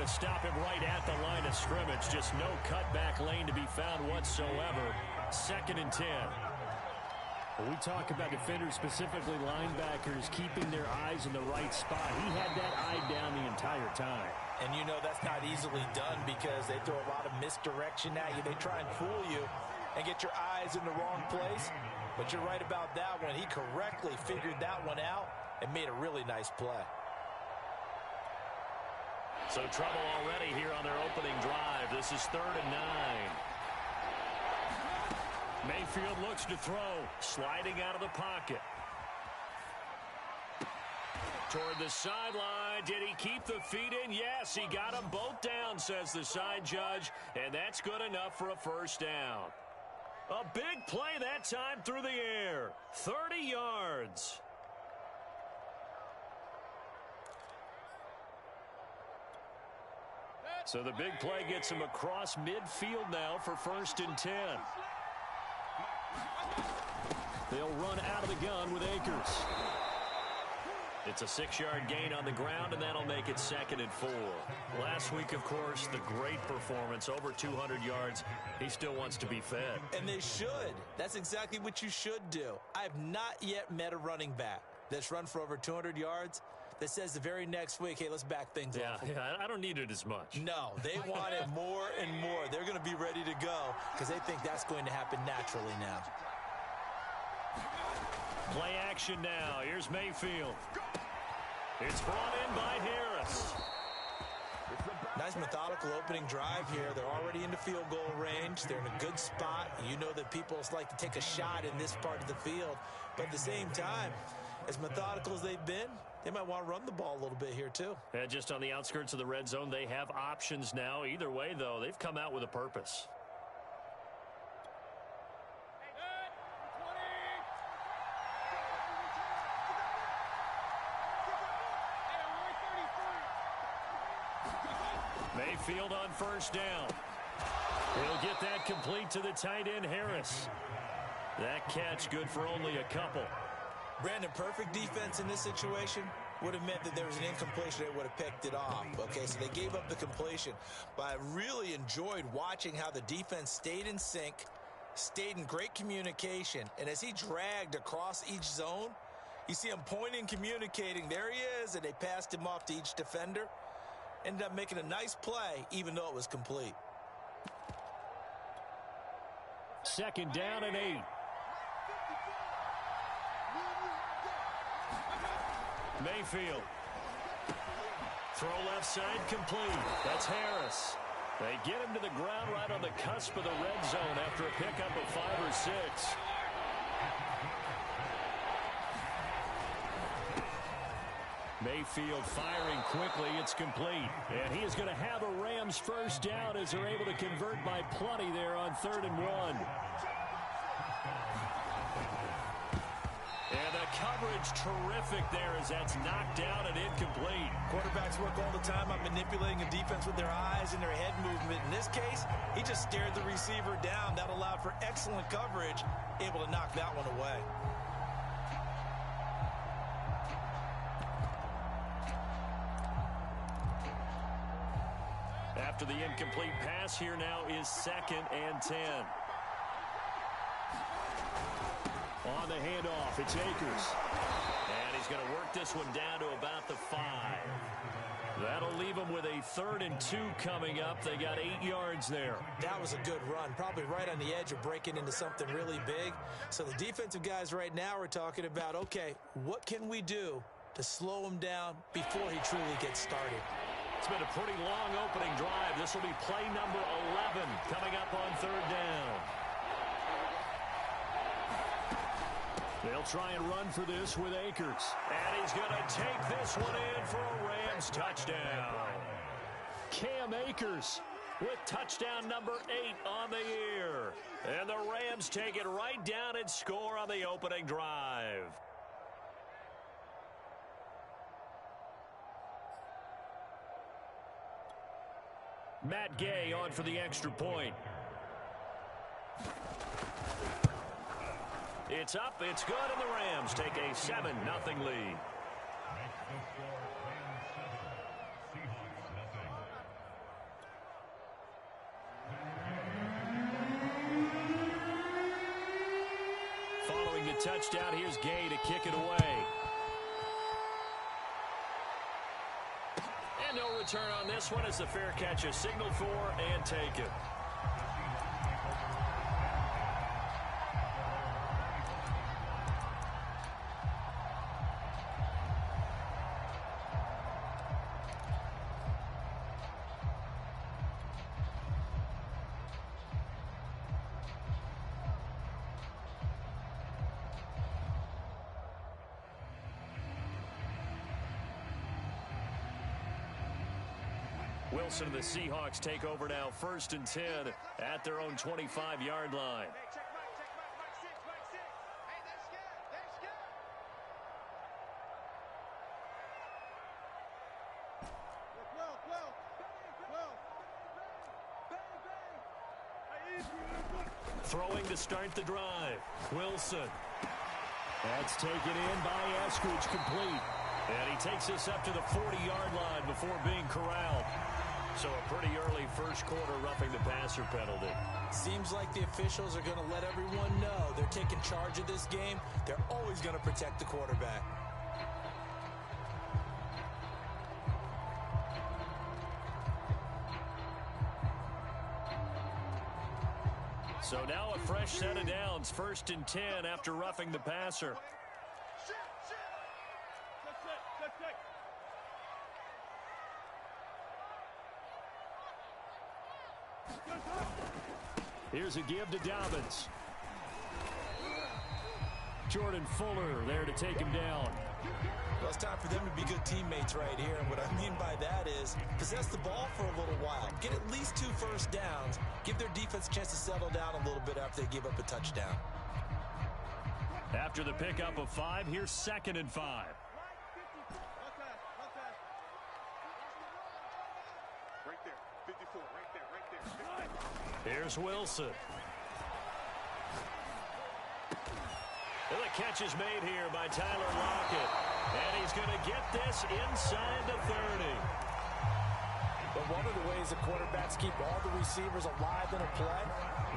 to stop him right at the line of scrimmage. Just no cutback lane to be found whatsoever. 2nd and 10. When we talk about defenders, specifically linebackers, keeping their eyes in the right spot, he had that eye down the entire time. And you know that's not easily done because they throw a lot of misdirection at you. They try and fool you and get your eyes in the wrong place. But you're right about that one. He correctly figured that one out and made a really nice play. So trouble already here on their opening drive. This is 3rd and 9. Mayfield looks to throw, sliding out of the pocket. Toward the sideline. Did he keep the feet in? Yes, he got them both down, says the side judge, and that's good enough for a 1st down. A big play that time through the air. 30 yards. So the big play gets him across midfield now for 1st and 10. They'll run out of the gun with Akers. It's a 6-yard gain on the ground, and that'll make it 2nd and 4. Last week, of course, the great performance, over 200 yards. He still wants to be fed. And they should. That's exactly what you should do. I have not yet met a running back that's run for over 200 yards that says the very next week, hey, let's back things off. Yeah, I don't need it as much. No, they want it more and more. They're going to be ready to go because they think that's going to happen naturally now. Play action now. Here's Mayfield. It's brought in by Harris. Nice methodical opening drive here. They're already into field goal range. They're in a good spot. You know that people like to take a shot in this part of the field. But at the same time, as methodical as they've been, they might want to run the ball a little bit here too. And just on the outskirts of the red zone, they have options now. Either way, though, they've come out with a purpose. Mayfield on 1st down. He'll get that complete to the tight end, Harris. That catch good for only a couple. Brandon, perfect defense in this situation would have meant that there was an incompletion. They would have picked it off. Okay, so they gave up the completion. But I really enjoyed watching how the defense stayed in sync, stayed in great communication. And as he dragged across each zone, you see him pointing, communicating. There he is, and they passed him off to each defender. Ended up making a nice play, even though it was complete. 2nd down and 8. Mayfield. Throw left side complete. That's Harris. They get him to the ground right on the cusp of the red zone after a pickup of 5 or 6. Mayfield firing quickly. It's complete. And he is going to have a Rams 1st down as they're able to convert by plenty there on 3rd and 1. And the coverage terrific there as that's knocked down and incomplete. Quarterbacks work all the time on manipulating a defense with their eyes and their head movement. In this case, he just stared the receiver down. That allowed for excellent coverage, able to knock that one away. After the incomplete pass, here now is 2nd and 10. On the handoff, it's Akers. And he's going to work this one down to about the 5. That'll leave them with a 3rd and 2 coming up. They got 8 yards there. That was a good run, probably right on the edge of breaking into something really big. So the defensive guys right now are talking about, okay, what can we do to slow him down before he truly gets started? It's been a pretty long opening drive. This will be play number 11 coming up on 3rd down. They'll try and run for this with Akers. And he's going to take this one in for a Rams touchdown. Cam Akers with touchdown number 8 on the year. And the Rams take it right down and score on the opening drive. Matt Gay on for the extra point. It's up, it's good, and the Rams take a 7-0 lead. touchdown. Here's Gay to kick it away. And no return on this one as the fair catch is signaled for and taken. Wilson and the Seahawks take over now, 1st and 10 at their own 25-yard line. Throwing to start the drive. Wilson. That's taken in by Eskridge, complete. And he takes us up to the 40-yard line before being corralled. So a pretty early first quarter roughing the passer penalty. Seems like the officials are going to let everyone know they're taking charge of this game. They're always going to protect the quarterback. So now a fresh set of downs, 1st and 10 after roughing the passer. Here's a give to Dobbins. Jordan Fuller there to take him down. Well, it's time for them to be good teammates right here. And what I mean by that is possess the ball for a little while. Get at least 2 first downs. Give their defense a chance to settle down a little bit after they give up a touchdown. After the pickup of 5, here's 2nd and 5. Right there, 54, right there. Here's Wilson. And the catch is made here by Tyler Lockett. And he's going to get this inside the 30. But one of the ways the quarterbacks keep all the receivers alive in a play,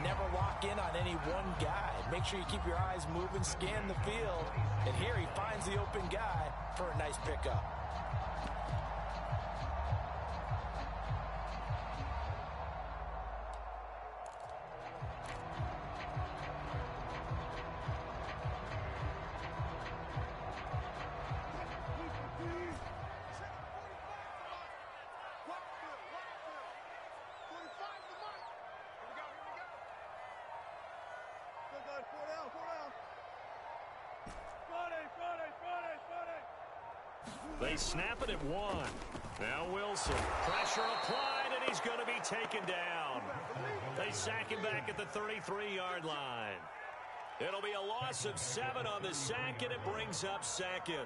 never lock in on any one guy. Make sure you keep your eyes moving, scan the field. And here he finds the open guy for a nice pickup. They snap it at 1. Now Wilson. Pressure applied, and he's going to be taken down. They sack him back at the 33-yard line. It'll be a loss of 7 on the sack, and it brings up 2nd.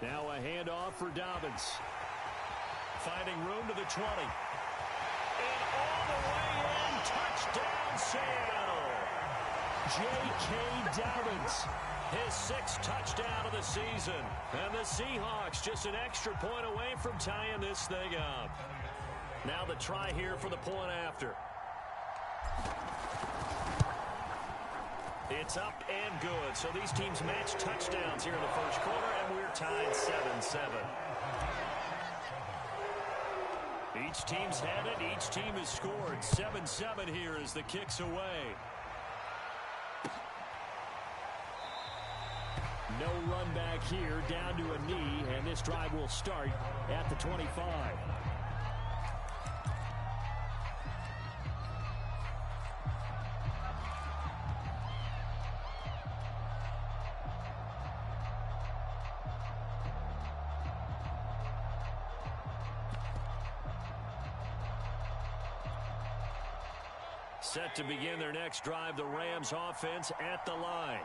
Now a handoff for Dobbins. Finding room to the 20. And all the way in. Touchdown, Seattle. J.K. Dobbins. His 6th touchdown of the season. And the Seahawks just an extra point away from tying this thing up. Now the try here for the point after. It's up and good. So these teams match touchdowns here in the first quarter, and we're tied 7-7. Each team's had it. Each team has scored. 7-7 here as the kick's away. No run back here, down to a knee, and this drive will start at the 25. Set to begin their next drive, the Rams offense at the line.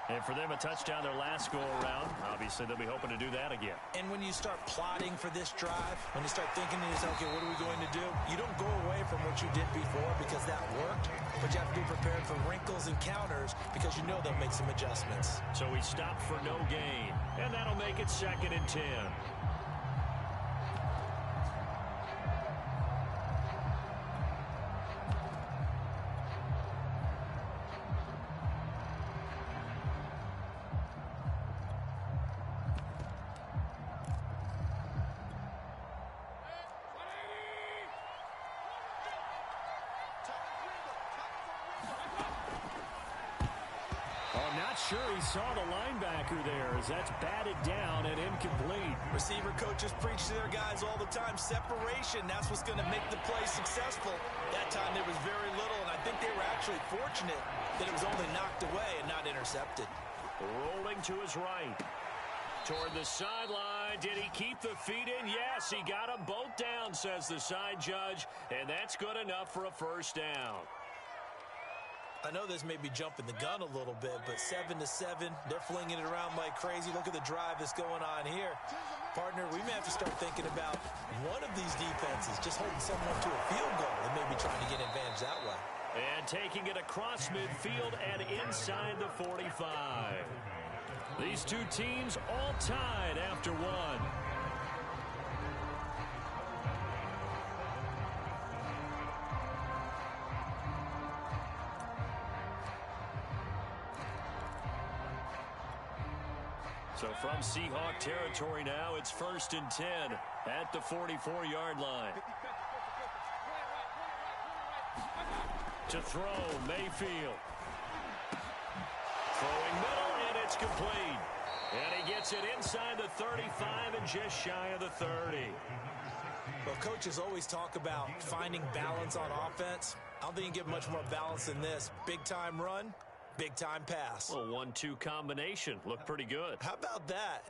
And for them, a touchdown their last go-around. Obviously, they'll be hoping to do that again. And when you start plotting for this drive, when you start thinking to yourself, okay, what are we going to do? You don't go away from what you did before because that worked, but you have to be prepared for wrinkles and counters because you know they'll make some adjustments. So he stopped for no gain, and that'll make it 2nd and 10. Sure, he saw the linebacker there as that's batted down and incomplete. Receiver coaches preach to their guys all the time. Separation, that's what's going to make the play successful. That time there was very little, and I think they were actually fortunate that it was only knocked away and not intercepted. Rolling to his right. Toward the sideline. Did he keep the feet in? Yes, he got them both down, says the side judge, and that's good enough for a first down. I know this may be jumping the gun a little bit, but 7-7, they're flinging it around like crazy. Look at the drive that's going on here. Partner, we may have to start thinking about one of these defenses just holding someone to a field goal and maybe trying to get an advantage that way. And taking it across midfield and inside the 45. These two teams all tied after one. So from Seahawk territory now, it's 1st and 10 at the 44-yard line. To throw, Mayfield. Throwing middle, and it's complete. And he gets it inside the 35 and just shy of the 30. Well, coaches always talk about finding balance on offense. I don't think you get much more balance than this. Big-time run. Big-time pass. Well, 1-2 combination. Looked pretty good. How about that?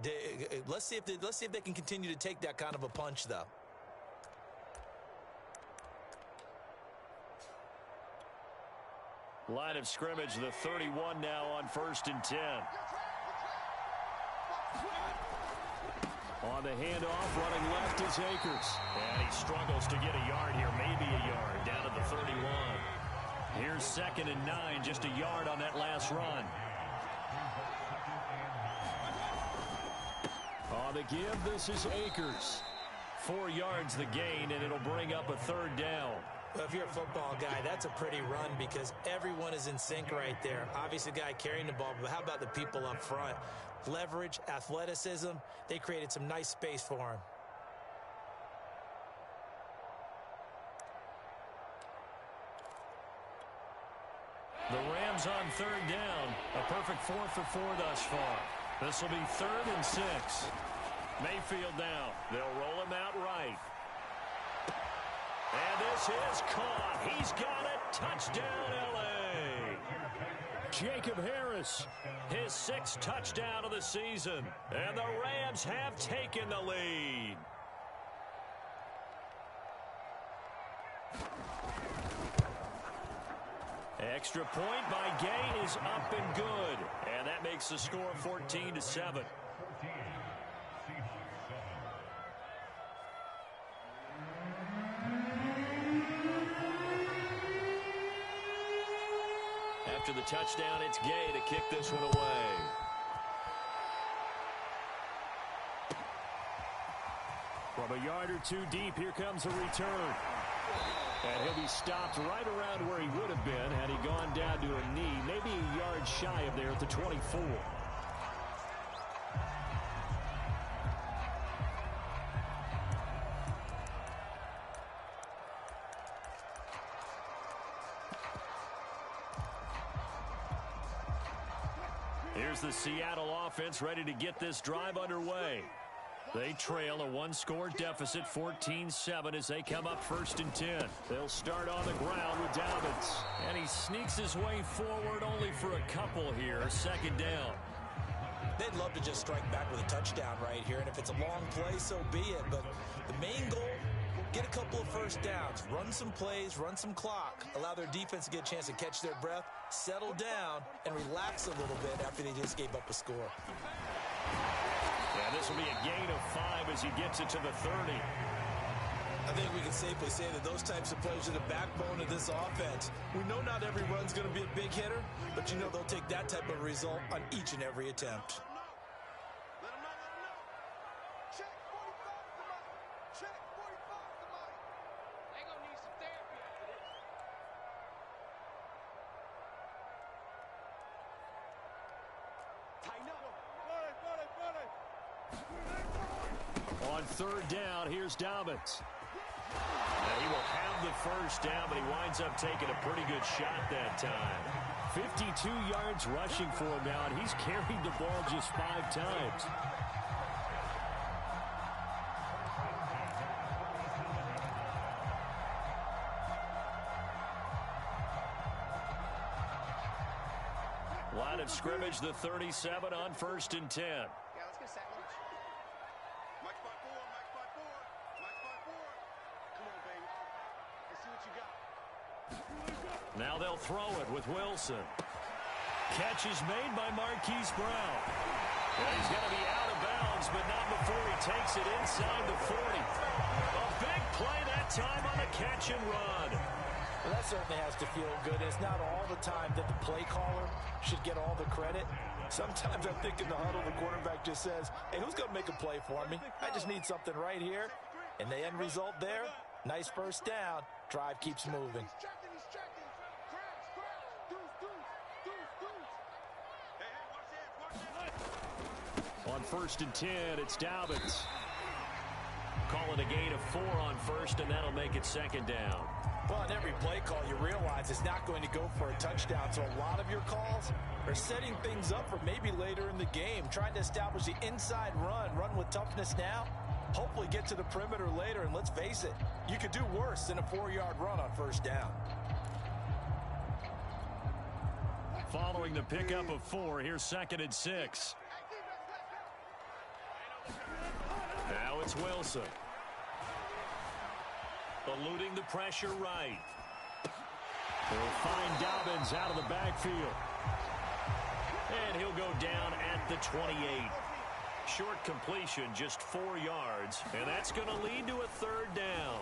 Let's see if they can continue to take that kind of a punch, though. Line of scrimmage, the 31 now on 1st and 10. On the handoff, running left is Akers. And he struggles to get a yard here, maybe a yard, down to the 31. Here's 2nd and 9, just a yard on that last run. On the give, this is Akers. 4 yards the gain, and it'll bring up a 3rd down. Well, if you're a football guy, that's a pretty run because everyone is in sync right there. Obviously, the guy carrying the ball, but how about the people up front? Leverage, athleticism, they created some nice space for him. The Rams on 3rd down. A perfect 4 for 4 thus far. This will be 3rd and 6. Mayfield now. They'll roll him out right. And this is caught. He's got it. Touchdown, L.A. Jacob Harris, his 6th touchdown of the season. And the Rams have taken the lead. Extra point by Gay is up and good. And that makes the score 14-7. After the touchdown, it's Gay to kick this one away. From a yard or two deep, here comes a return. And he'll be stopped right around where he would have been had he gone down to a knee, maybe a yard shy of there at the 24. Here's the Seattle offense ready to get this drive underway. They trail a 1-score deficit, 14-7, as they come up 1st and 10. They'll start on the ground with Dobbins. And he sneaks his way forward only for a couple here. 2nd down. They'd love to just strike back with a touchdown right here. And if it's a long play, so be it. But the main goal Get a couple of first downs, run some plays, run some clock, allow their defense to get a chance to catch their breath, settle down, and relax a little bit after they just gave up a score. Yeah, this will be a gain of 5 as he gets it to the 30. I think we can safely say that those types of plays are the backbone of this offense. We know not every run's going to be a big hitter, but you know they'll take that type of result on each and every attempt. Let him know. Check 45 to Mike. Check 45 to Mike. They gonna need some therapy after this. Tighten up. On third down, here's Dobbins. And he will have the first down, but he winds up taking a pretty good shot that time. 52 yards rushing for him now, and he's carried the ball just 5 times. Line of scrimmage, the 37 on 1st and 10. Yeah, let's get a sack lunch. Mike's by 4. Mike's by 4. Mike's by 4. Come on, baby. Let's see what you got. Now they'll throw it with Wilson. Catch is made by Marquise Brown. And he's going to be out of bounds, but not before he takes it inside the 40. A big play that time on a catch and run. Well, that certainly has to feel good. It's not all the time that the play caller should get all the credit. Sometimes I think in the huddle, the quarterback just says, hey, who's going to make a play for me? I just need something right here. And the end result there, nice first down. Drive keeps moving. He's checking. Crash. Deuce. Hey, watch this. On 1st and 10, it's Dobbins. Calling a gain of 4 on 1st, and that'll make it 2nd down. Well, on every play call, you realize it's not going to go for a touchdown. So a lot of your calls are setting things up for maybe later in the game, trying to establish the inside run with toughness now, hopefully get to the perimeter later. And let's face it, you could do worse than a 4-yard run on 1st down. Following the pickup of 4, here's 2nd and 6. Now it's Wilson. Eluding the pressure right. They'll find Dobbins out of the backfield. And he'll go down at the 28. Short completion, just 4 yards. And that's going to lead to a 3rd down.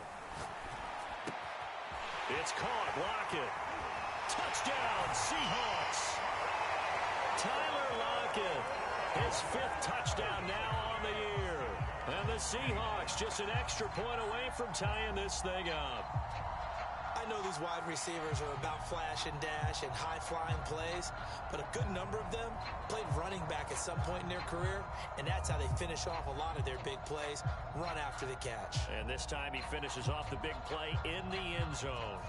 It's caught. Lockett. Touchdown, Seahawks. Tyler Lockett. His 5th touchdown now on the year. And the Seahawks just an extra point away from tying this thing up. I know these wide receivers are about flash and dash and high-flying plays, but a good number of them played running back at some point in their career, and that's how they finish off a lot of their big plays, run after the catch. And this time he finishes off the big play in the end zone.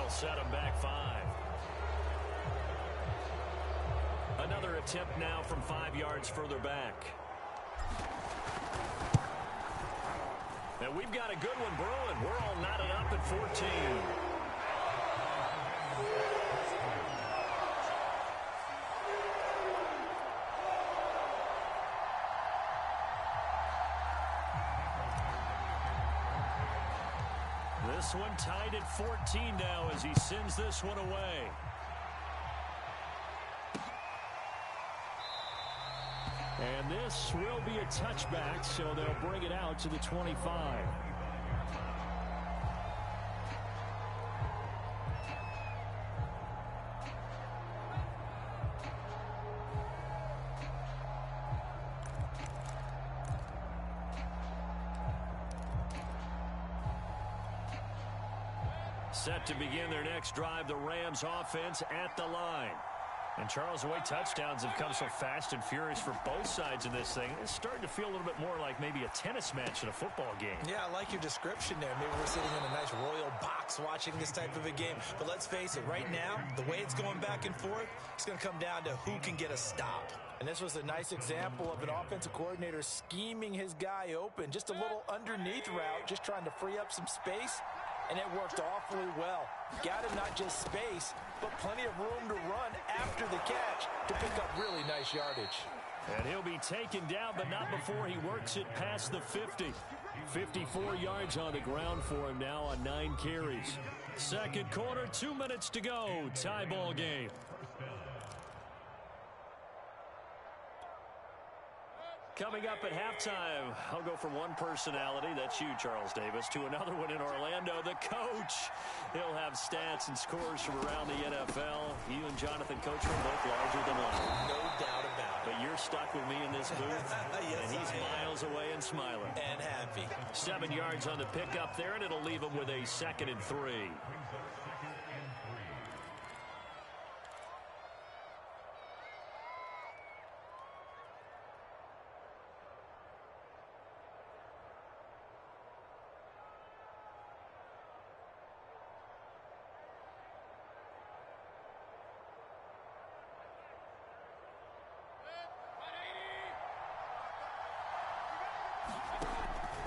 Set him back 5. Another attempt now from 5 yards further back. And we've got a good one brewing. We're all knotted up at 14. This one tied at 14 now as he sends this one away. And this will be a touchback, so they'll bring it out to the 25. Set to begin their next drive, the Rams offense at the line. And Charles, the way touchdowns have come so fast and furious for both sides in this thing, it's starting to feel a little bit more like maybe a tennis match in a football game. Yeah, I like your description there. Maybe we're sitting in a nice royal box watching this type of a game. But let's face it, right now, the way it's going back and forth, it's going to come down to who can get a stop. And this was a nice example of an offensive coordinator scheming his guy open. Just a little underneath route, just trying to free up some space. And it worked awfully well. Got him not just space, but plenty of room to run after the catch to pick up really nice yardage. And he'll be taken down, but not before he works it past the 50. 54 yards on the ground for him now on 9 carries. Second quarter, 2 minutes to go. Tie ball game. Coming up at halftime, I'll go from one personality, that's you, Charles Davis, to another one in Orlando, the coach. He'll have stats and scores from around the NFL. You and Jonathan Coachman both larger than life. No doubt about it. But you're stuck with me in this booth, yes, and he's miles away and smiling. And happy. 7 yards on the pickup there, and it'll leave him with a 2nd and 3.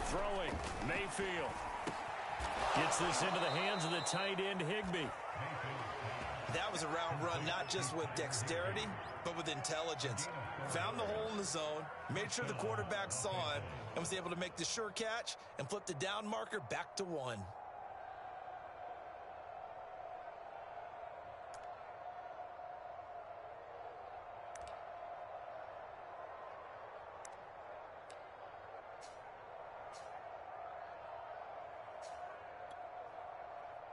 Throwing, Mayfield. Gets this into the hands of the tight end, Higbee. That was a route run, not just with dexterity, but with intelligence. Found the hole in the zone, made sure the quarterback saw it, and was able to make the sure catch and flip the down marker back to 1.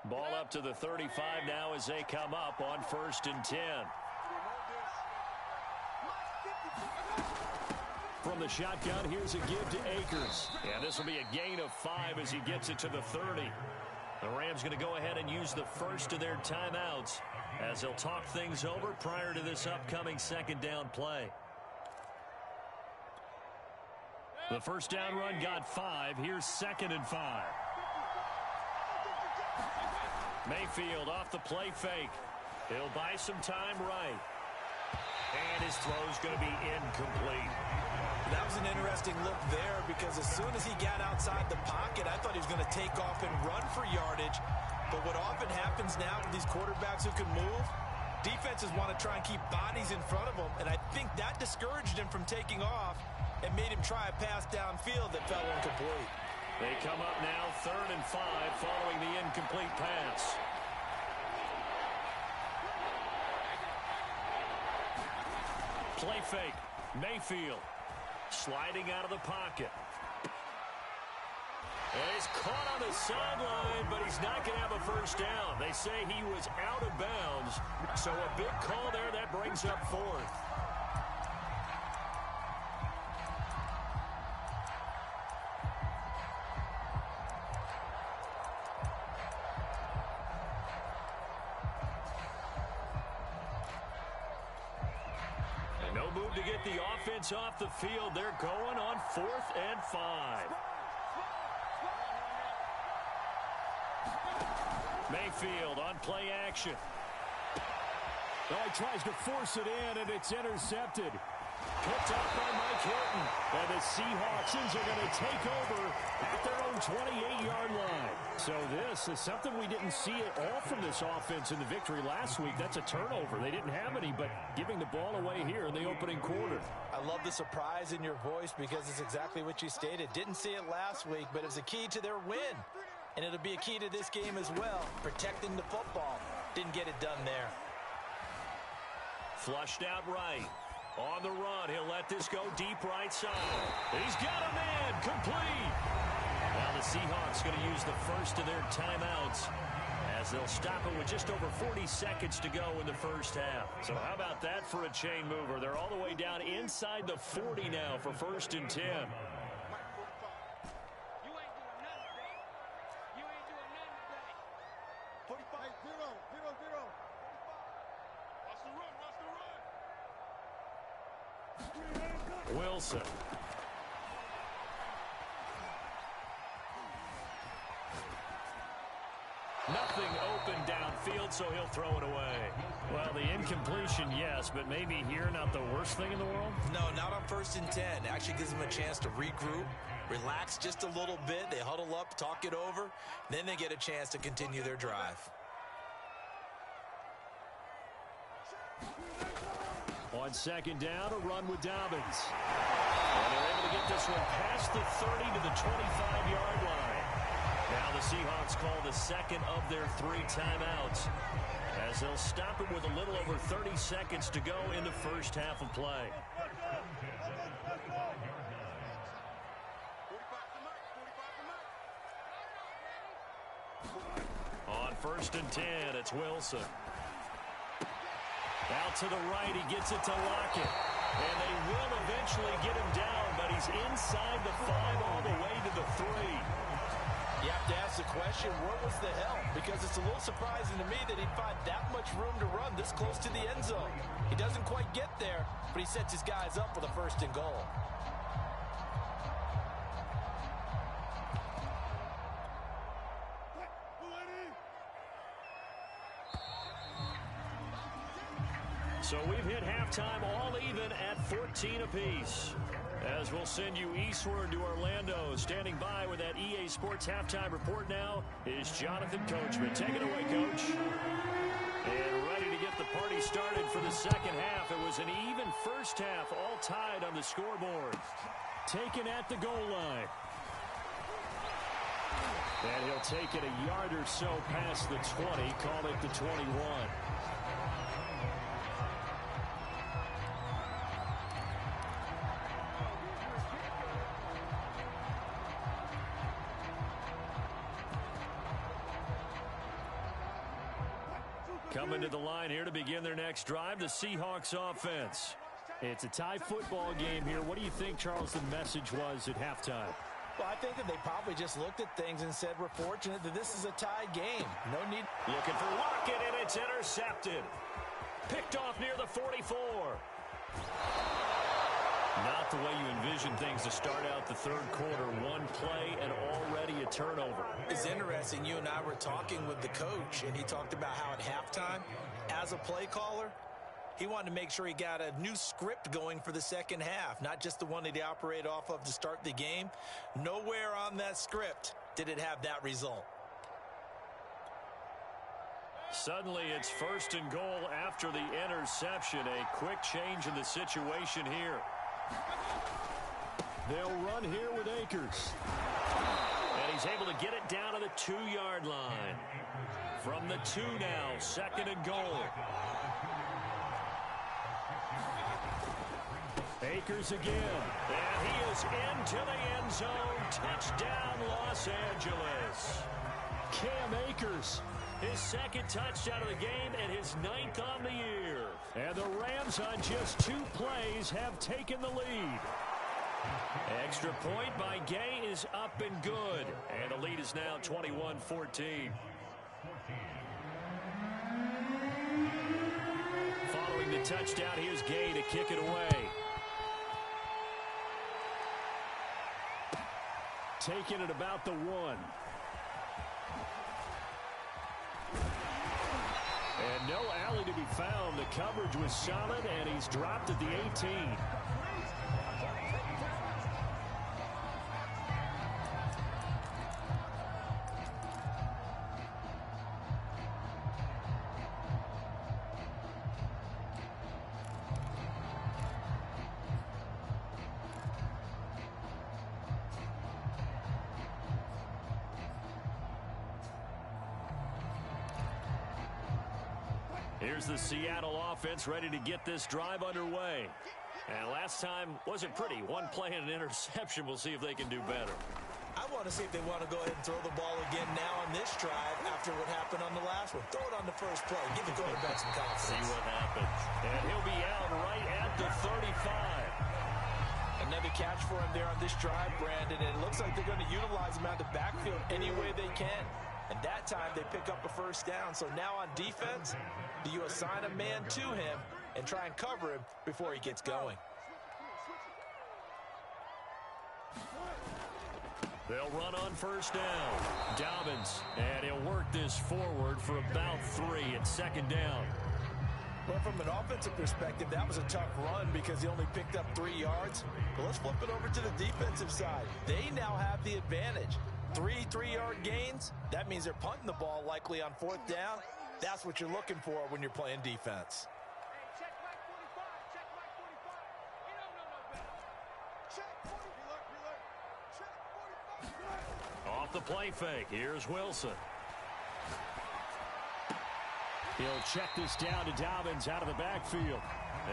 Ball up to the 35 now as they come up on 1st and 10. From the shotgun, here's a give to Akers. And this will be a gain of 5 as he gets it to the 30. The Rams going to go ahead and use the first of their timeouts as they'll talk things over prior to this upcoming 2nd down play. The first down run got 5. Here's 2nd and 5. Mayfield off the play fake. He'll buy some time right. And his throw's going to be incomplete. That was an interesting look there because as soon as he got outside the pocket, I thought he was going to take off and run for yardage. But what often happens now with these quarterbacks who can move, defenses want to try and keep bodies in front of them. And I think that discouraged him from taking off and made him try a pass downfield that fell incomplete. They come up now 3rd and 5 following the incomplete pass. Play fake. Mayfield sliding out of the pocket. And he's caught on the sideline, but he's not going to have a first down. They say he was out of bounds. So a big call there that brings up 4th. To get the offense off the field. They're going on 4th and 5. Mayfield on play action. Oh, he tries to force it in, and it's intercepted. Picked up by Mike Hilton. And the Seahawks are going to take over at their own 28-yard line. So this is something we didn't see at all from this offense in the victory last week. That's a turnover. They didn't have any, but giving the ball away here in the opening quarter. I love the surprise in your voice because it's exactly what you stated. Didn't see it last week, but it was a key to their win. And it'll be a key to this game as well, protecting the football. Didn't get it done there. Flushed out right. On the run, he'll let this go deep right side. He's got a man, complete. Now the Seahawks going to use the first of their timeouts as they'll stop it with just over 40 seconds to go in the first half. So how about that for a chain mover? They're all the way down inside the 40 now for 1st and 10. Wilson. Nothing open downfield, so he'll throw it away. Well, the incompletion, yes, but maybe here not the worst thing in the world? No, not on 1st and 10. Actually gives them a chance to regroup, relax just a little bit. They huddle up, talk it over, then they get a chance to continue their drive. On 2nd down, a run with Dobbins. And they're able to get this one past the 30 to the 25-yard line. Now the Seahawks call the second of their 3 timeouts, as they'll stop it with a little over 30 seconds to go in the first half of play. On 1st and 10, it's Wilson. Out to the right, he gets it to Lockett. And they will eventually get him down, but he's inside the 5 all the way to the 3. You have to ask the question, where was the help? Because it's a little surprising to me that he'd find that much room to run this close to the end zone. He doesn't quite get there, but he sets his guys up for the 1st and goal. So we've hit halftime all even at 14 apiece. As we'll send you eastward to Orlando. Standing by with that EA Sports halftime report now is Jonathan Coachman. Take it away, Coach. And ready to get the party started for the second half. It was an even first half, all tied on the scoreboard. Taken at the goal line. And he'll take it a yard or so past the 20, call it the 21. Coming to the line here to begin their next drive, the Seahawks offense. It's a tie football game here. What do you think, Charles, the message was at halftime? Well, I think that they probably just looked at things and said, we're fortunate that this is a tie game. No need. Looking for Lockett, and it's intercepted. Picked off near the 44. Not the way you envision things to start out the third quarter. One play and already a turnover. It's interesting. You and I were talking with the coach, and he talked about how at halftime, as a play caller, he wanted to make sure he got a new script going for the second half, not just the one that he operated off of to start the game. Nowhere on that script did it have that result. Suddenly it's 1st and goal after the interception. A quick change in the situation here. They'll run here with Akers. And he's able to get it down to the 2-yard line. From the 2 now, 2nd and goal. Akers again. And he is into the end zone. Touchdown, Los Angeles. Cam Akers, his 2nd touchdown of the game and his 9th on the year. And the Rams on just 2 plays have taken the lead. Extra point by Gay is up and good. And the lead is now 21-14. Following the touchdown, here's Gay to kick it away. Taking it about the 1. And no alley to be found. The coverage was solid, and he's dropped at the 18. Here's the Seattle offense ready to get this drive underway. And last time wasn't pretty. 1 play and an interception. We'll see if they can do better. I want to see if they want to go ahead and throw the ball again now on this drive after what happened on the last one. Throw it on the first play. Give the quarterback some confidence. See what happens. And he'll be out right at the 35. Another catch for him there on this drive, Brandon. And it looks like they're going to utilize him out of the backfield any way they can. And that time they pick up a first down. So now on defense, do you assign a man to him and try and cover him before he gets going? They'll run on first down. Dobbins, and he'll work this forward for about 3 at second down. Well, from an offensive perspective, that was a tough run because he only picked up 3 yards. But let's flip it over to the defensive side. They now have the advantage. 3 3-yard gains, that means they're punting the ball likely on 4th down. That's what you're looking for when you're playing defense. Check Mike 45. Check Mike 45. He don't know no better. Check 40. Reload. Check 45. Off the play fake, here's Wilson. He'll check this down to Dobbins out of the backfield.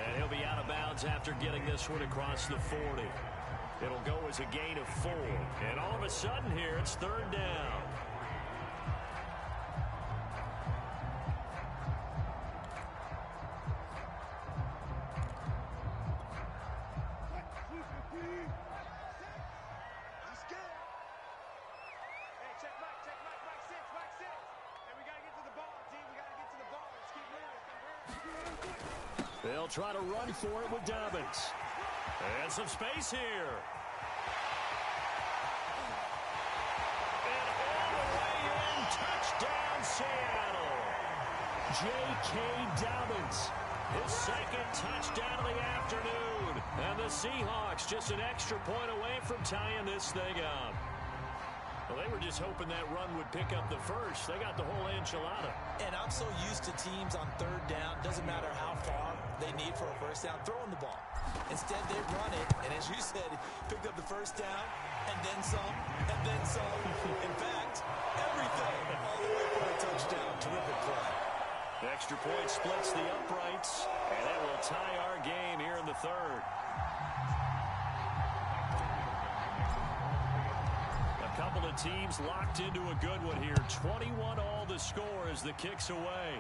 And he'll be out of bounds after getting this one across the 40. It'll go as a gain of 4. And all of a sudden here, it's 3rd down. They'll try to run for it with Dobbins. And some space here. And all the way in, touchdown Seattle. J.K. Dobbins, his 2nd touchdown of the afternoon. And the Seahawks just an extra point away from tying this thing up. Well, they were just hoping that run would pick up the first. They got the whole enchilada. And I'm so used to teams on 3rd down, doesn't matter how far they need for a first down, throwing the ball. Instead, they run it, and as you said, picked up the first down, and then some, and then some. In fact, everything all the way for a touchdown. Terrific play. The extra point splits the uprights, and it will tie our game here in the 3rd. A couple of teams locked into a good one here. 21 all the score as the kick's away.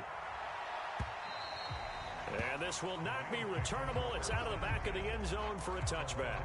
And this will not be returnable. It's out of the back of the end zone for a touchback.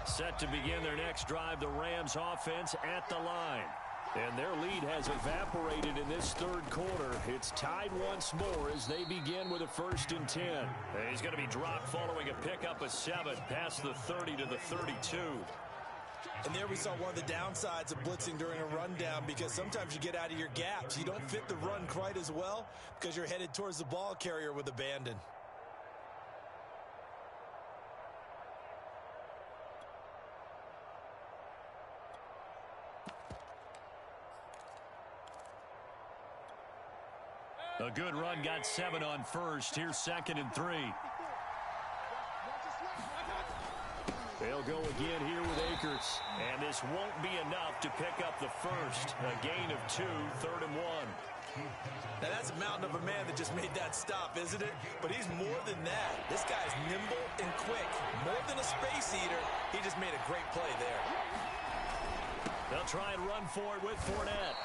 Set to begin their next drive, the Rams offense at the line. And their lead has evaporated in this 3rd quarter. It's tied once more as they begin with a 1st and 10. And he's going to be dropped following a pickup of 7 past the 30 to the 32. And there we saw one of the downsides of blitzing during a rundown, because sometimes you get out of your gaps. You don't fit the run quite as well because you're headed towards the ball carrier with abandon. A good run, got 7 on first. Here's 2nd and 3. They'll go again here with Akers. And this won't be enough to pick up the first. A gain of 2, 3rd and 1. Now that's a mountain of a man that just made that stop, isn't it? But he's more than that. This guy's nimble and quick. More than a space eater, he just made a great play there. They'll try and run for it with Fournette.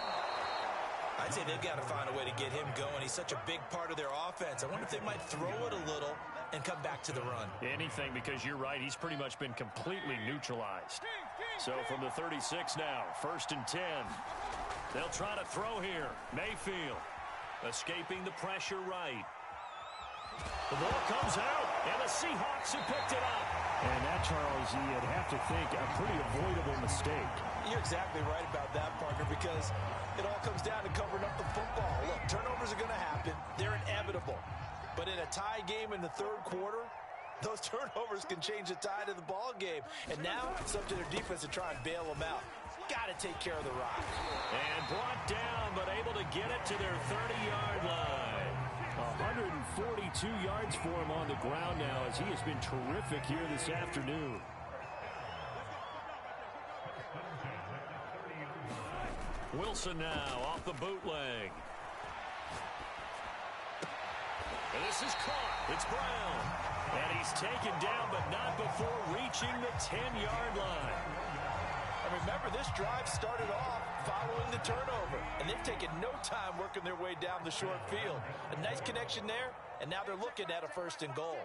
I'd say they've got to find a way to get him going. He's such a big part of their offense. I wonder if they might throw it a little and come back to the run. Anything, because you're right. He's pretty much been completely neutralized. So from the 36 now, 1st and 10. They'll try to throw here. Mayfield escaping the pressure right. The ball comes out, and the Seahawks have picked it up. And that, Charles, you'd have to think a pretty avoidable mistake. You're exactly right about that, partner, because it all comes down to covering up the football. Look, turnovers are going to happen. They're inevitable. But in a tie game in the 3rd quarter, those turnovers can change the tide of the ball game. And now it's up to their defense to try and bail them out. Got to take care of the rock. And brought down, but able to get it to their 30-yard line. 142 yards for him on the ground now, as he has been terrific here this afternoon. Wilson now off the bootleg. And this is caught. It's Brown. And he's taken down, but not before reaching the 10-yard line. And remember, this drive started off following the turnover, and they've taken no time working their way down the short field. A nice connection there, and now they're looking at a 1st and goal.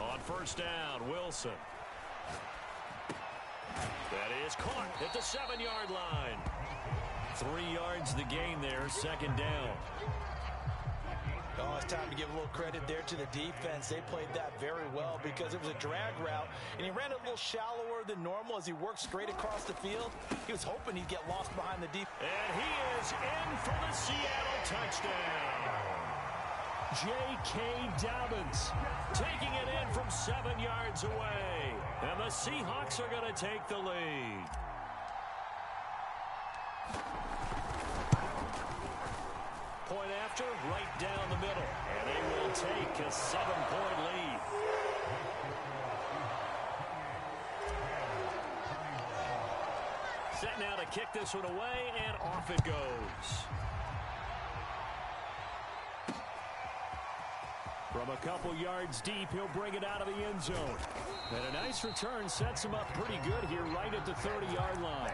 On 1st down, Wilson. That is caught at the 7-yard line. 3 yards the gain there, 2nd down. Oh, it's time to give a little credit there to the defense. They played that very well because it was a drag route, and he ran a little shallower than normal as he worked straight across the field. He was hoping he'd get lost behind the defense. And he is in for the Seattle touchdown. J.K. Dobbins taking it in from 7 yards away. And the Seahawks are going to take the lead. Point after, right down the middle. And they will take a 7-point lead. Set now to kick this one away, and off it goes. From a couple yards deep, he'll bring it out of the end zone. And a nice return sets him up pretty good here right at the 30-yard line.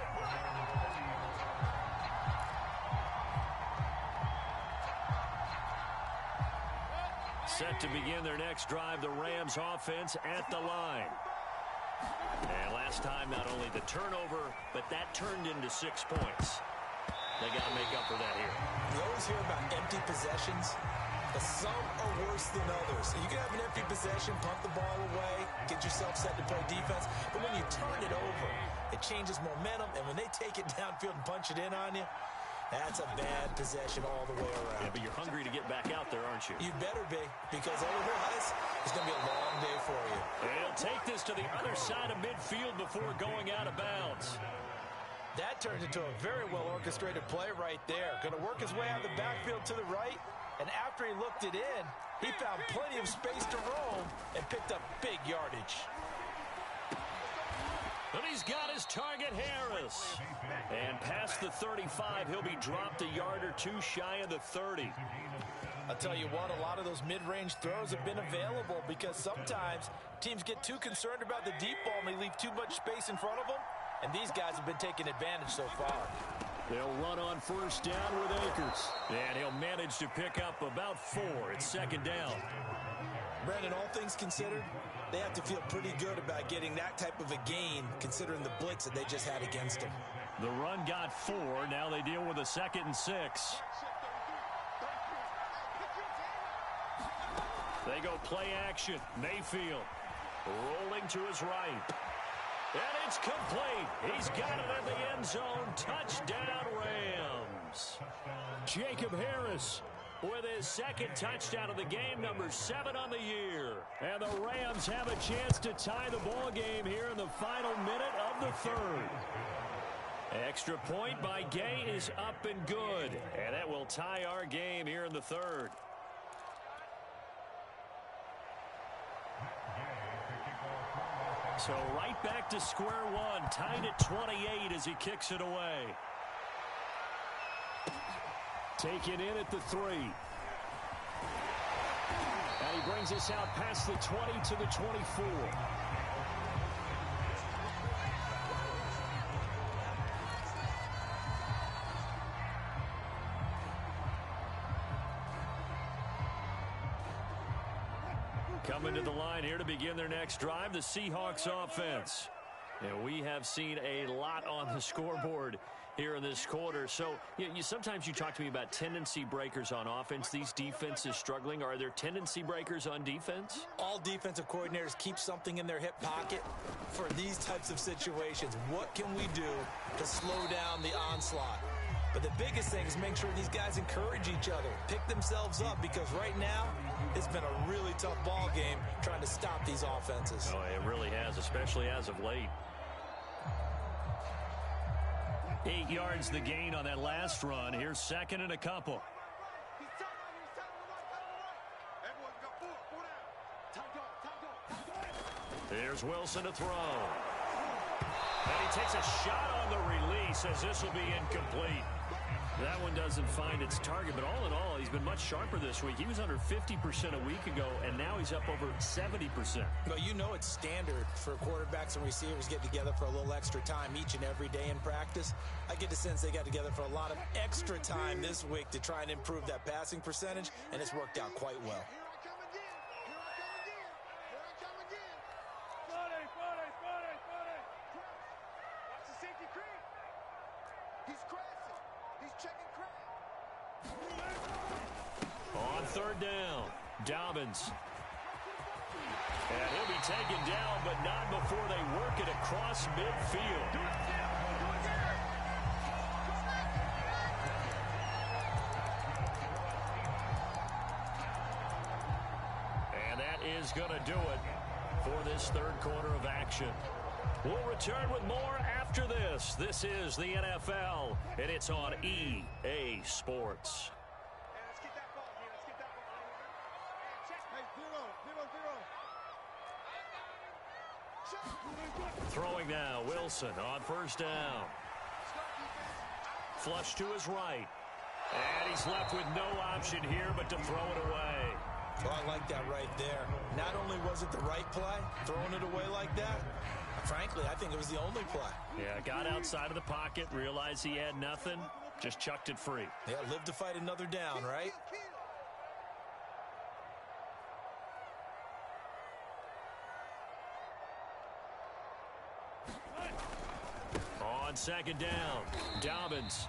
Set to begin their next drive, the Rams offense at the line. And last time, not only the turnover, but that turned into 6 points. They got to make up for that here. You always hear about empty possessions, but some are worse than others. You can have an empty possession, punt the ball away, get yourself set to play defense, but when you turn it over, it changes momentum, and when they take it downfield and punch it in on you, that's a bad possession all the way around. Yeah, but you're hungry to get back out there, aren't you? You better be, because otherwise, it's going to be a long day for you. And he'll take this to the other side of midfield before going out of bounds. That turns into a very well-orchestrated play right there. Going to work his way out of the backfield to the right, and after he looked it in, he found plenty of space to roam and picked up big yardage. And he's got his target, Harris. And past the 35, he'll be dropped a yard or two shy of the 30. I'll tell you what, a lot of those mid-range throws have been available because sometimes teams get too concerned about the deep ball and they leave too much space in front of them, and these guys have been taking advantage so far. They'll run on 1st down with Akers. And he'll manage to pick up about 4 at 2nd down. Brandon, all things considered, they have to feel pretty good about getting that type of a gain considering the blitz that they just had against them. The run got 4. Now they deal with a 2nd and 6. They go play action. Mayfield rolling to his right. And it's complete. He's got it in the end zone. Touchdown, Rams. Jacob Harris with his 2nd touchdown of the game, number 7 on the year. And the Rams have a chance to tie the ball game here in the final minute of the 3rd. Extra point by Gay is up and good. And that will tie our game here in the 3rd. So right back to square one, tied at 28 as he kicks it away. Taken in at the 3. And he brings us out past the 20 to the 24. Coming to the line here to begin their next drive, the Seahawks offense. And we have seen a lot on the scoreboard here in this quarter. So sometimes you talk to me about tendency breakers on offense. These defenses struggling. Are there tendency breakers on defense? All defensive coordinators keep something in their hip pocket for these types of situations. What can we do to slow down the onslaught? But the biggest thing is make sure these guys encourage each other, pick themselves up, because right now it's been a really tough ball game trying to stop these offenses. Oh, it really has, especially as of late. 8 yards the gain on that last run. Here's 2nd and a couple. Here's Wilson to throw. And he takes a shot on the release as this will be incomplete. That one doesn't find its target, but all in all, he's been much sharper this week. He was under 50% a week ago, and now he's up over 70%. Well, you know it's standard for quarterbacks and receivers get together for a little extra time each and every day in practice. I get the sense they got together for a lot of extra time this week to try and improve that passing percentage, and it's worked out quite well. On third down, Dobbins. And he'll be taken down, but not before they work it across midfield. And that is going to do it for this third quarter of action. We'll return with more after this. This is the NFL, and it's on EA Sports. Throwing now, Wilson on first down. Flush to his right. And he's left with no option here but to throw it away. Well, I like that right there. Not only was it the right play, throwing it away like that, frankly, I think it was the only play. Yeah, got outside of the pocket, realized he had nothing, just chucked it free. Yeah, live to fight another down, right? On second down, Dobbins,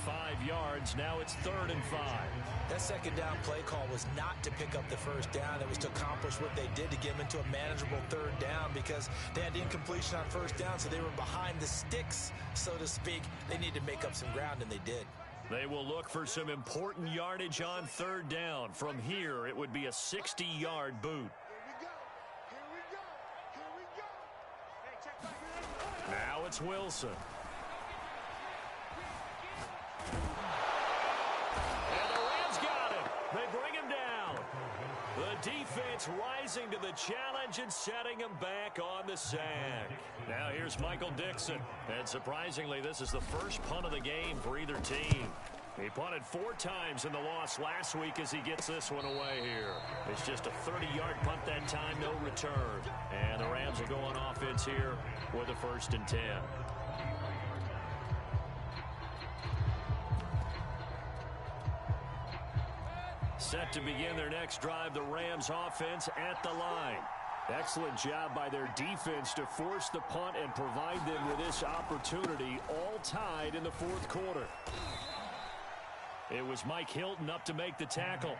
5 yards. Now it's 3rd and 5. That second down play call was not to pick up the first down. It was to accomplish what they did to get them into a manageable 3rd down because they had incompletion on first down, so they were behind the sticks, so to speak. They needed to make up some ground, and they did. They will look for some important yardage on 3rd down. From here, it would be a 60-yard boot. Now it's Wilson. And the Rams got him. They bring him down. The defense rising to the challenge and setting him back on the sack. Now here's Michael Dixon. And surprisingly, this is the first punt of the game for either team. He punted 4 times in the loss last week as he gets this one away here. It's just a 30-yard punt that time, no return. And the Rams will go on offense here with a 1st and 10. Set to begin their next drive, the Rams offense at the line. Excellent job by their defense to force the punt and provide them with this opportunity, all tied in the 4th quarter. It was Mike Hilton up to make the tackle.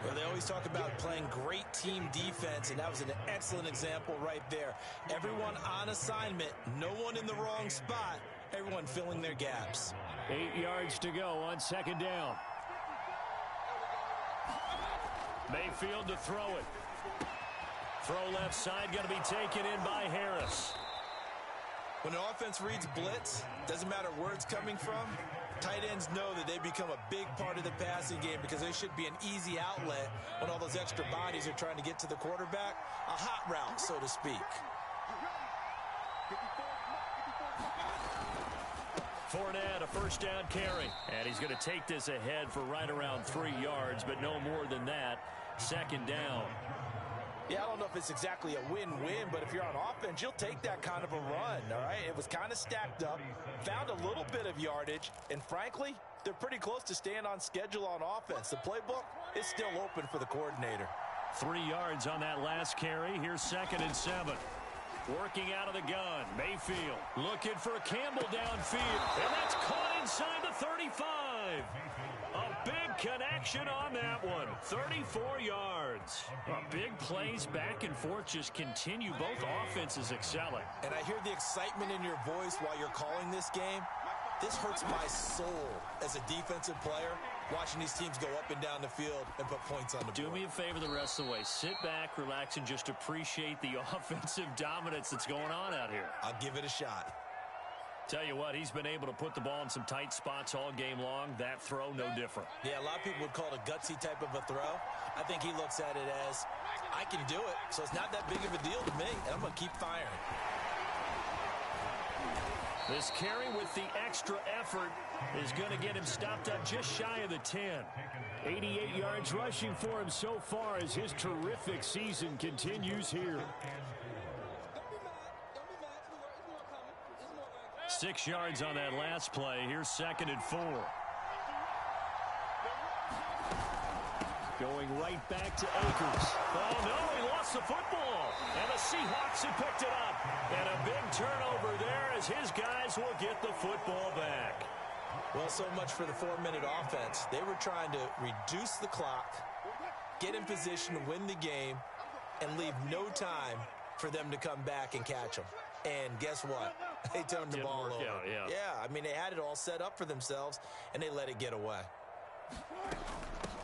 Well, they always talk about playing great team defense, and that was an excellent example right there. Everyone on assignment, no one in the wrong spot, everyone filling their gaps. 8 yards to go on 2nd down. Mayfield to throw it. Throw left side, going to be taken in by Harris. When an offense reads blitz, doesn't matter where it's coming from, tight ends know that they become a big part of the passing game because they should be an easy outlet when all those extra bodies are trying to get to the quarterback. A hot route, so to speak. Fournette, a 1st down carry. And he's going to take this ahead for right around 3 yards, but no more than that. 2nd down. Yeah, I don't know if it's exactly a win-win, but if you're on offense, you'll take that kind of a run, all right? It was kind of stacked up, found a little bit of yardage, and frankly, they're pretty close to staying on schedule on offense. The playbook is still open for the coordinator. 3 yards on that last carry. Here's 2nd and 7. Working out of the gun, Mayfield looking for Campbell downfield, and that's caught inside the 35. A big connection on that one, 34 yards. Big plays back and forth just continue. Both offenses excelling. And I hear the excitement in your voice while you're calling this game. This hurts my soul as a defensive player, watching these teams go up and down the field and put points on the board. Do me a favor the rest of the way. Sit back, relax, and just appreciate the offensive dominance that's going on out here. I'll give it a shot. Tell you what, he's been able to put the ball in some tight spots all game long. That throw, no different. Yeah, a lot of people would call it a gutsy type of a throw. I think he looks at it as, I can do it, so it's not that big of a deal to me, and I'm going to keep firing. This carry with the extra effort is going to get him stopped up just shy of the 10. 88 yards rushing for him so far as his terrific season continues here. 6 yards on that last play. Here's 2nd and 4. Going right back to Akers. Oh, no, he lost the football. And the Seahawks have picked it up. And a big turnover there as his guys will get the football back. Well, so much for the 4-minute offense. They were trying to reduce the clock, get in position to win the game, and leave no time for them to come back and catch them. And guess what? They turned the ball over. Yeah, I mean, they had it all set up for themselves, and they let it get away.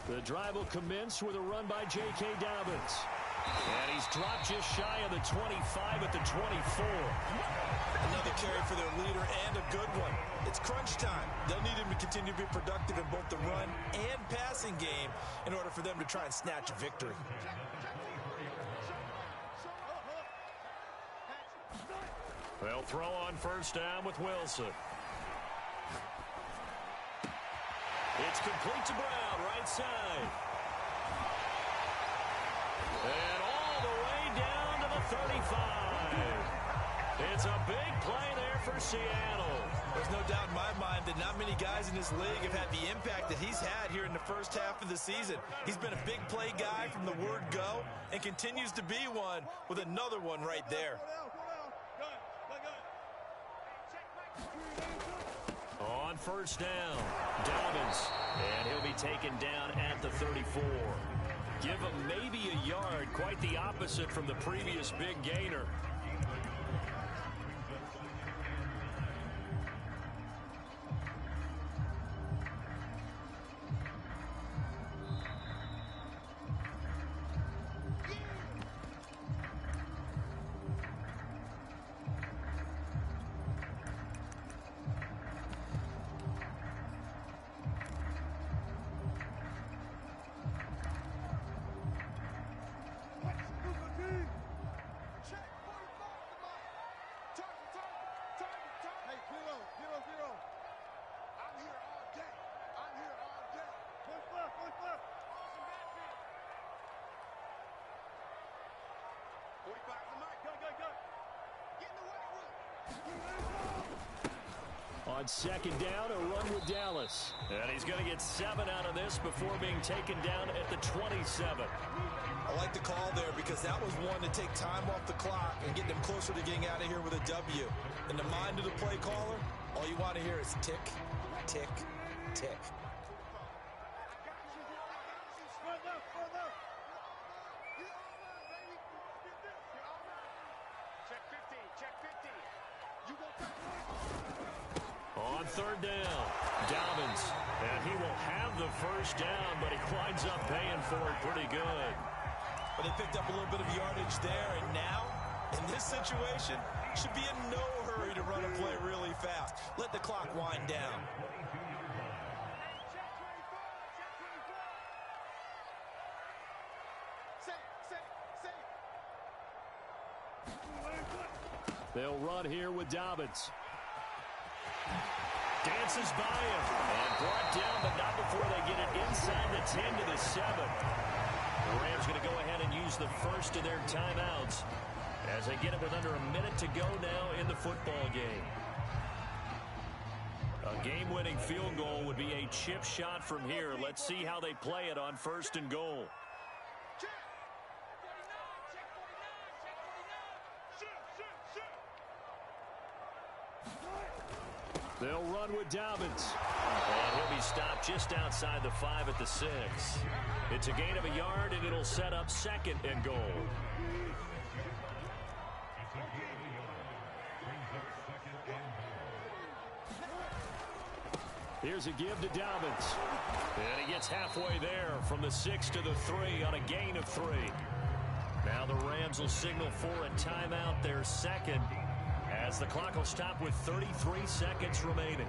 The drive will commence with a run by J.K. Dobbins. And he's dropped just shy of the 25 at the 24. Another carry for their leader and a good one. It's crunch time. They'll need him to continue to be productive in both the run and passing game in order for them to try and snatch a victory. They'll throw on first down with Wilson. It's complete to Brown, right side. And all the way down to the 35. It's a big play there for Seattle. There's no doubt in my mind that not many guys in this league have had the impact that he's had here in the first half of the season. He's been a big play guy from the word go and continues to be one with another one right there. On first down, Dobbins, and he'll be taken down at the 34. Give him maybe a yard, quite the opposite from the previous big gainer. On second down, a run with Dallas. And he's going to get 7 out of this before being taken down at the 27. I like the call there because that was one to take time off the clock and get them closer to getting out of here with a W. In the mind of the play caller, all you want to hear is tick, tick, tick. On third down, Dobbins, and he will have the first down, but he winds up paying for it pretty good. But they picked up a little bit of yardage there, and now, in this situation, should be in no hurry to run a play really fast. Let the clock wind down. They'll run here with Dobbins. Dances by him and brought down, but not before they get it inside the 10 to the 7. The Rams going to go ahead and use the first of their timeouts as they get it with under a minute to go now in the football game. A game-winning field goal would be a chip shot from here. Let's see how they play it on first and goal. They'll run with Dobbins. And he'll be stopped just outside the 5 at the 6. It's a gain of a yard, and it'll set up second and goal. Here's a give to Dobbins. And he gets halfway there from the 6 to the 3 on a gain of 3. Now the Rams will signal for a timeout, their second, as the clock will stop with 33 seconds remaining.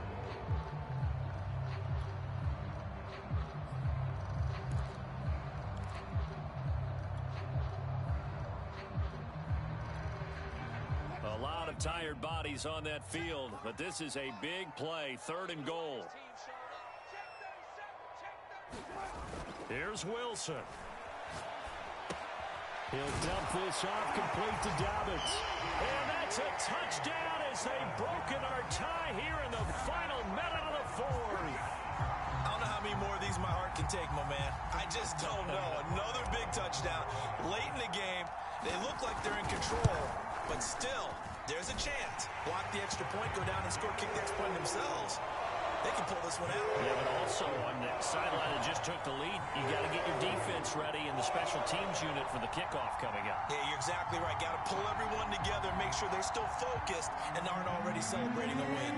A lot of tired bodies on that field, but this is a big play, 3rd and goal. Here's Wilson. He'll dump this off complete to Dobbins. And that's a touchdown as they've broken our tie here in the final minute of the 4th. I don't know how many more of these my heart can take, my man. I just don't know. Another big touchdown. Late in the game, they look like they're in control, but still, there's a chance. Block the extra point, go down and score, kick the extra point themselves. They can pull this one out. Yeah, but also on the sideline that just took the lead, you got to get your defense ready in the special teams unit for the kickoff coming up. Yeah, you're exactly right. Got to pull everyone together, make sure they're still focused and aren't already celebrating a win.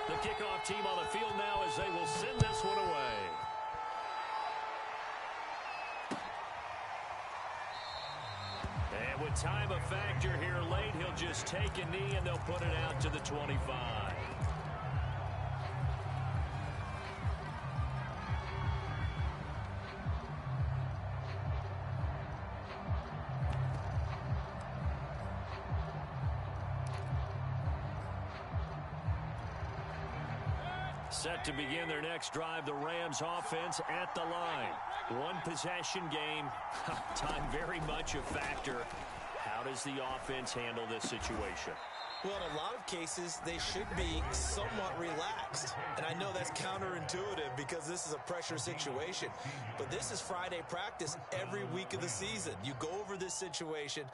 The kickoff team on the field now as they will send this one away. And with time a factor here late, he'll just take a knee and they'll put it out to the 25. Set to begin their next drive, the Rams offense at the line. One possession game. Time very much a factor. How does the offense handle this situation? Well, in a lot of cases, they should be somewhat relaxed. And I know that's counterintuitive because this is a pressure situation. But this is Friday practice every week of the season. You go over this situation,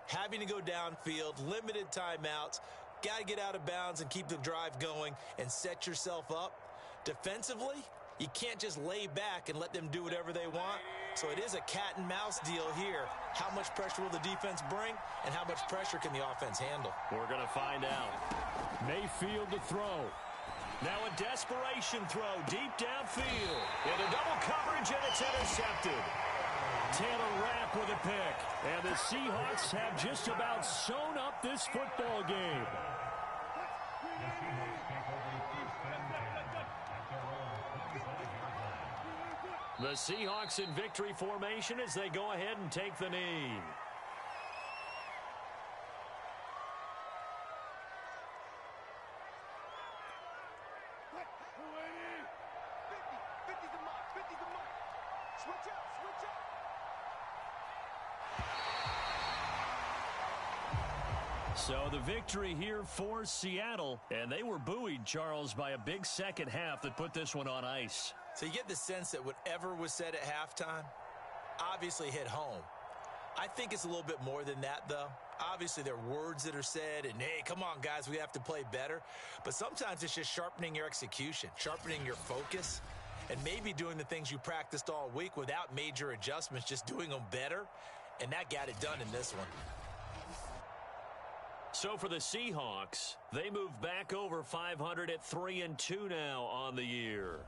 having to go downfield, limited timeouts, got to get out of bounds and keep the drive going and set yourself up. Defensively, you can't just lay back and let them do whatever they want. So it is a cat and mouse deal here. How much pressure will the defense bring and how much pressure can the offense handle? We're going to find out. Mayfield to throw. Now a desperation throw deep downfield. Into double coverage and it's intercepted. Taylor Rapp with a pick. And the Seahawks have just about sewn up this football game. The Seahawks in victory formation as they go ahead and take the knee. So the victory here for Seattle, and they were buoyed, Charles, by a big second half that put this one on ice. So you get the sense that whatever was said at halftime obviously hit home. I think it's a little bit more than that, though. Obviously, there are words that are said, and, hey, come on, guys, we have to play better. But sometimes it's just sharpening your execution, sharpening your focus, and maybe doing the things you practiced all week without major adjustments, just doing them better. And that got it done in this one. So for the Seahawks, they move back over 500 at 3-2 now on the year.